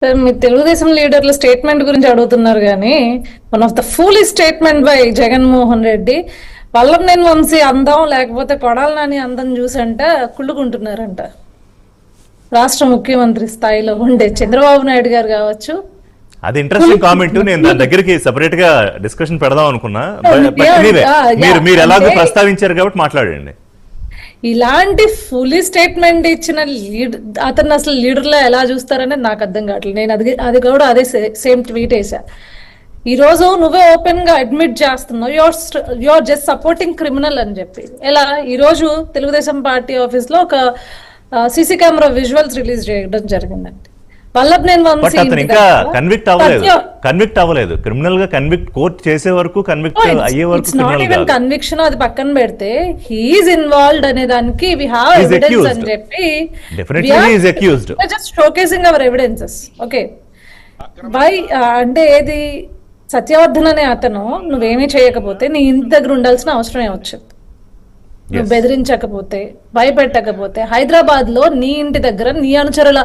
Sir మీరు తెలుగుదేశం లీడర్ల statement గురించి అడుగుతున్నారు కానీ one of the foolish statement by Jaganmohan Reddy Vallabhaneni Vamshi అందం లేకపోతే కొడాలి నాని అందం చూసంట కుళ్ళుకుంటున్నారంట. రాష్ట్ర ముఖ్యమంత్రి స్థాయిలో ఉండే చంద్రబాబు నాయుడు గారు కావచ్చు. అది ఇంట్రెస్టింగ్ కామెంట్. నేను దాని దగ్గరికి సెపరేట్ గా డిస్కషన్ పెడదాం అనుకున్నా. మీరు ఎలాగో ప్రస్తావించారు కాబట్టి మాట్లాడండి. ఇలాంటి ఫుల్లీ స్టేట్మెంట్ ఇచ్చిన అతను అసలు లీడర్లో ఎలా చూస్తారనేది నాకు అర్థం కావట్లేదు. నేను అది కూడా అదే సేమ్ ట్వీట్ వేసా. ఈ రోజు నువ్వే ఓపెన్ గా అడ్మిట్ చేస్తున్నావు యువర్ జస్ట్ సపోర్టింగ్ క్రిమినల్ అని చెప్పి. ఎలా ఈ రోజు తెలుగుదేశం పార్టీ ఆఫీస్ లో ఒక సీసీ కెమెరా విజువల్స్ రిలీజ్ చేయడం జరిగిందండి. వల్లభనేని వంశీ ఇంకా కన్విక్ట్ అవ్వలేదు. క్రిమినల్ గా కన్విక్ట్ కోర్టు చేసే వరకు కన్విక్ట్ అయ్యే వరకు కన్విక్షన్ అది పక్కన పెడితే హీఈస్ ఇన్వాల్వ్డ్ అనే దానికి వి హావ్ ఎవిడెన్స్ అని చెప్పి just showcasing our evidences. Okay by అంటే ఏది సత్యవర్ధన్ అనే అతను నువ్వేమీ చేయకపోతే నీ ఇంటి దగ్గర ఉండాల్సిన అవసరమే వచ్చింది. నువ్వు బెదిరించకపోతే భయపెట్టకపోతే హైదరాబాద్ లో నీ ఇంటి దగ్గర నీ అనుచరుల